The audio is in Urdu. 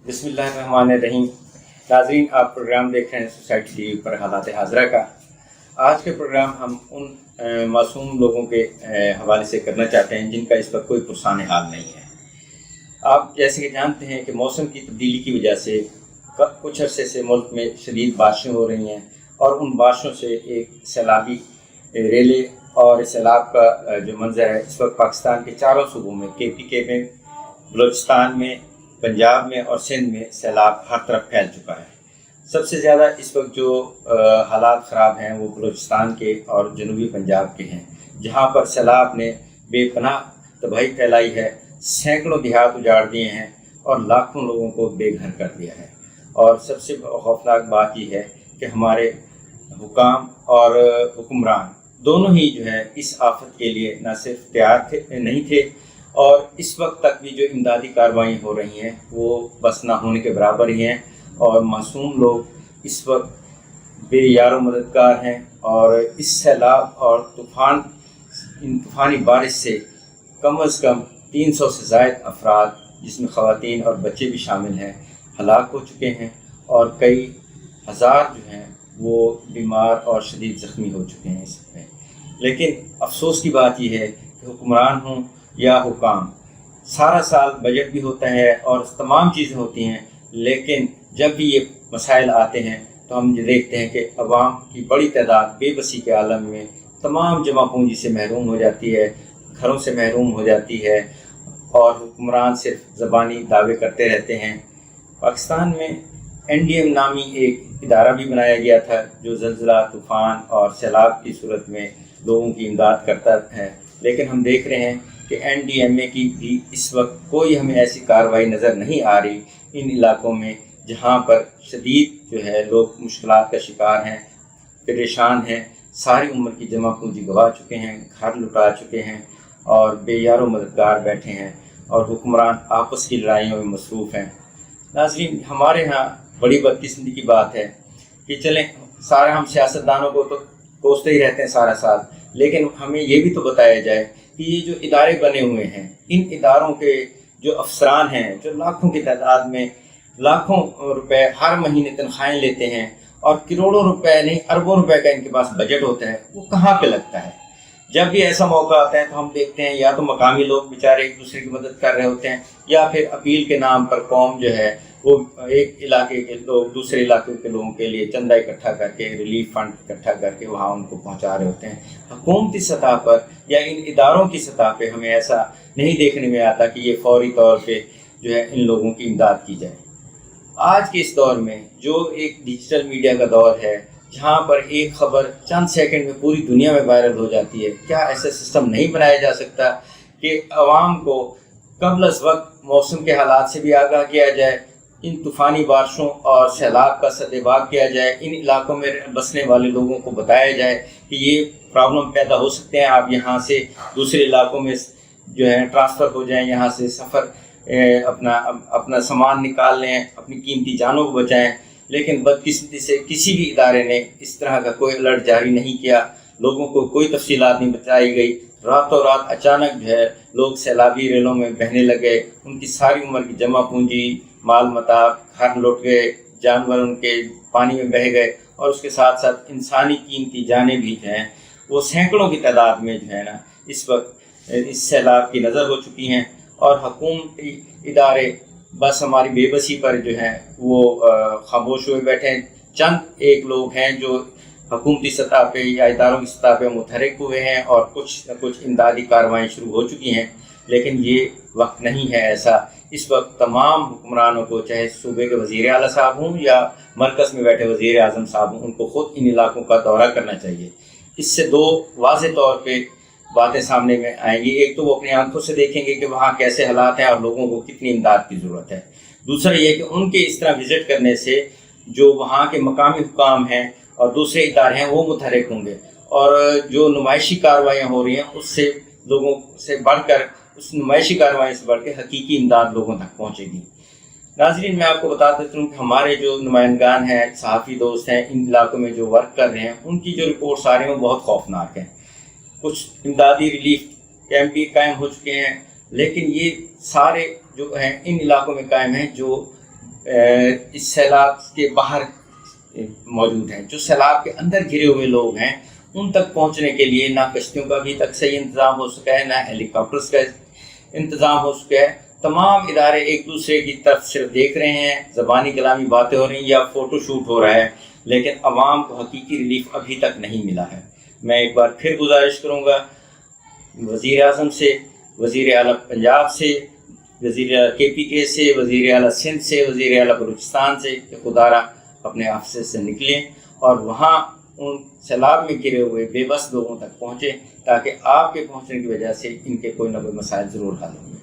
بسم اللہ الرحمن الرحیم۔ ناظرین، آپ پروگرام دیکھ رہے ہیں سوسائٹی ٹی وی پر حالات حاضرہ کا۔ آج کے پروگرام ہم ان معصوم لوگوں کے حوالے سے کرنا چاہتے ہیں جن کا اس وقت کوئی پرسان حال نہیں ہے۔ آپ جیسے کہ جانتے ہیں کہ موسم کی تبدیلی کی وجہ سے کچھ عرصے سے ملک میں شدید بارشیں ہو رہی ہیں، اور ان بارشوں سے ایک سیلابی ریلے اور سیلاب کا جو منظر ہے اس وقت پاکستان کے چاروں صوبوں میں KPK میں، بلوچستان میں، پنجاب میں اور سندھ میں سیلاب ہر طرف پھیل چکا ہے۔ سب سے زیادہ اس وقت جو حالات خراب ہیں وہ بلوچستان کے اور جنوبی پنجاب کے ہیں، جہاں پر سیلاب نے بے پناہ تباہی پھیلائی ہے، سینکڑوں دیہات اجاڑ دیے ہیں اور لاکھوں لوگوں کو بے گھر کر دیا ہے۔ اور سب سے خوفناک بات یہ ہے کہ ہمارے حکام اور حکمران دونوں ہی جو ہے اس آفت کے لیے نہ صرف تیار نہیں تھے، اور اس وقت تک بھی جو امدادی کارروائیں ہو رہی ہیں وہ بس نہ ہونے کے برابر ہی ہیں، اور معصوم لوگ اس وقت بے یار و مددگار ہیں۔ اور اس سیلاب اور طوفانی بارش سے کم از کم 300 سے زائد افراد، جس میں خواتین اور بچے بھی شامل ہیں، ہلاک ہو چکے ہیں، اور کئی ہزار جو ہیں وہ بیمار اور شدید زخمی ہو چکے ہیں اس میں۔ لیکن افسوس کی بات یہ ہے کہ حکمران ہوں یا حکام، سارا سال بجٹ بھی ہوتا ہے اور تمام چیزیں ہوتی ہیں، لیکن جب بھی یہ مسائل آتے ہیں تو ہم یہ دیکھتے ہیں کہ عوام کی بڑی تعداد بے بسی کے عالم میں تمام جمع پونجی سے محروم ہو جاتی ہے، گھروں سے محروم ہو جاتی ہے، اور حکمران صرف زبانی دعوے کرتے رہتے ہیں۔ پاکستان میں NDM نامی ایک ادارہ بھی بنایا گیا تھا جو زلزلہ، طوفان اور سیلاب کی صورت میں لوگوں کی امداد کرتا ہے، لیکن ہم دیکھ رہے ہیں کہ NDMA کی بھی اس وقت کوئی ہمیں ایسی کارروائی نظر نہیں آ رہی ان علاقوں میں جہاں پر شدید جو ہے لوگ مشکلات کا شکار ہیں، پریشان ہیں، ساری عمر کی جمع پونجی گوا چکے ہیں، گھر لٹا چکے ہیں، اور بے یار و مددگار بیٹھے ہیں، اور حکمران آپس کی لڑائیوں میں مصروف ہیں۔ ناظرین، ہمارے ہاں بڑی بدقسمتی کی بات ہے کہ چلیں سارے ہم سیاستدانوں کو تو کوستے ہی رہتے ہیں سارا سال، لیکن ہمیں یہ بھی تو بتایا جائے کہ یہ جو ادارے بنے ہوئے ہیں، ان اداروں کے جو افسران ہیں جو لاکھوں کی تعداد میں لاکھوں روپے ہر مہینے تنخواہیں لیتے ہیں، اور کروڑوں روپے نہیں اربوں روپے کا ان کے پاس بجٹ ہوتا ہے، وہ کہاں پہ لگتا ہے؟ جب بھی ایسا موقع آتا ہے تو ہم دیکھتے ہیں یا تو مقامی لوگ بیچارے ایک دوسرے کی مدد کر رہے ہوتے ہیں، یا پھر اپیل کے نام پر قوم جو ہے وہ ایک علاقے کے لوگ دوسرے علاقے کے لوگوں کے لیے چندہ اکٹھا کر کے، ریلیف فنڈ اکٹھا کر کے وہاں ان کو پہنچا رہے ہوتے ہیں۔ حکومتی سطح پر یا ان اداروں کی سطح پہ ہمیں ایسا نہیں دیکھنے میں آتا کہ یہ فوری طور پہ جو ہے ان لوگوں کی امداد کی جائے۔ آج کے اس دور میں جو ایک ڈیجیٹل میڈیا کا دور ہے، جہاں پر ایک خبر چند سیکنڈ میں پوری دنیا میں وائرل ہو جاتی ہے، کیا ایسا سسٹم نہیں بنایا جا سکتا کہ عوام کو قبل از وقت موسم کے حالات سے بھی آگاہ کیا جائے، ان طوفانی بارشوں اور سیلاب کا سدباب کیا جائے، ان علاقوں میں بسنے والے لوگوں کو بتایا جائے کہ یہ پرابلم پیدا ہو سکتے ہیں، آپ یہاں سے دوسرے علاقوں میں جو ہے ٹرانسفر ہو جائیں، یہاں سے سفر اپنا سامان نکال لیں، اپنی قیمتی جانوں کو بچائیں۔ لیکن بدقسمتی سے کسی بھی ادارے نے اس طرح کا کوئی الرٹ جاری نہیں کیا، لوگوں کو کوئی تفصیلات نہیں بتائی گئی۔ راتوں رات اچانک جو ہے لوگ سیلابی ریلوں میں بہنے لگے، ان کی ساری عمر کی جمع پونجی، مال متاع، گھر لٹ گئے، جانور ان کے پانی میں بہہ گئے، اور اس کے ساتھ ساتھ انسانی قیمتی جانیں بھی ہیں وہ سینکڑوں کی تعداد میں جو ہے نا اس وقت اس سیلاب کی نظر ہو چکی ہیں۔ اور حکومتی ادارے بس ہماری بے بسی پر جو ہیں وہ خاموش ہوئے بیٹھے ہیں۔ چند ایک لوگ ہیں جو حکومتی سطح پہ یا اداروں کی سطح پہ متحرک ہوئے ہیں اور کچھ نہ کچھ امدادی کارروائیں شروع ہو چکی ہیں، لیکن یہ وقت نہیں ہے ایسا۔ اس وقت تمام حکمرانوں کو، چاہے صوبے کے وزیر اعلیٰ صاحب ہوں یا مرکز میں بیٹھے وزیر اعظم صاحب ہوں، ان کو خود ان علاقوں کا دورہ کرنا چاہیے۔ اس سے دو واضح طور پہ باتیں سامنے میں آئیں گی۔ ایک تو وہ اپنی آنکھوں سے دیکھیں گے کہ وہاں کیسے حالات ہیں اور لوگوں کو کتنی امداد کی ضرورت ہے۔ دوسرا یہ کہ ان کے اس طرح وزٹ کرنے سے جو وہاں کے مقامی حکام ہیں اور دوسرے ادارے ہیں وہ متحرک ہوں گے، اور جو نمائشی کارروائیاں ہو رہی ہیں اس سے لوگوں سے بڑھ کر، اس نمائشی کارروائیوں سے بڑھ کے حقیقی امداد لوگوں تک پہنچے گی۔ ناظرین، میں آپ کو بتا دیتا ہوں کہ ہمارے جو نمائندگان ہیں، صحافی دوست ہیں، ان علاقوں میں جو ورک کر رہے ہیں، ان کی جو رپورٹس آ رہی ہیں وہ بہت خوفناک ہیں۔ کچھ امدادی ریلیف کیمپ بھی قائم ہو چکے ہیں، لیکن یہ سارے جو ہیں ان علاقوں میں قائم ہیں جو اس سیلاب کے باہر موجود ہیں. جو سیلاب کے اندر گھرے ہوئے لوگ ہیں ان تک پہنچنے کے لیے نہ کشتیوں کا ابھی تک صحیح انتظام ہو سکا ہے، نہ ہیلی کاپٹرس کا انتظام ہو سکا ہے. تمام ادارے ایک دوسرے کی طرف صرف دیکھ رہے ہیں، زبانی کلامی باتیں ہو رہی ہیں یا فوٹو شوٹ ہو رہا ہے، لیکن عوام کو حقیقی ریلیف ابھی تک نہیں ملا ہے. میں ایک بار پھر گزارش کروں گا وزیر اعظم سے، وزیر اعلیٰ پنجاب سے، وزیر اعلیٰ KPK سے، وزیر اعلیٰ سندھ سے، وزیر اعلیٰ بلوچستان سے کہ خدا را اپنے آفس سے نکلیں اور وہاں ان سیلاب میں گرے ہوئے بے بس لوگوں تک پہنچے، تاکہ آپ کے پہنچنے کی وجہ سے ان کے کوئی نہ کوئی مسائل ضرور حل ہوں گے.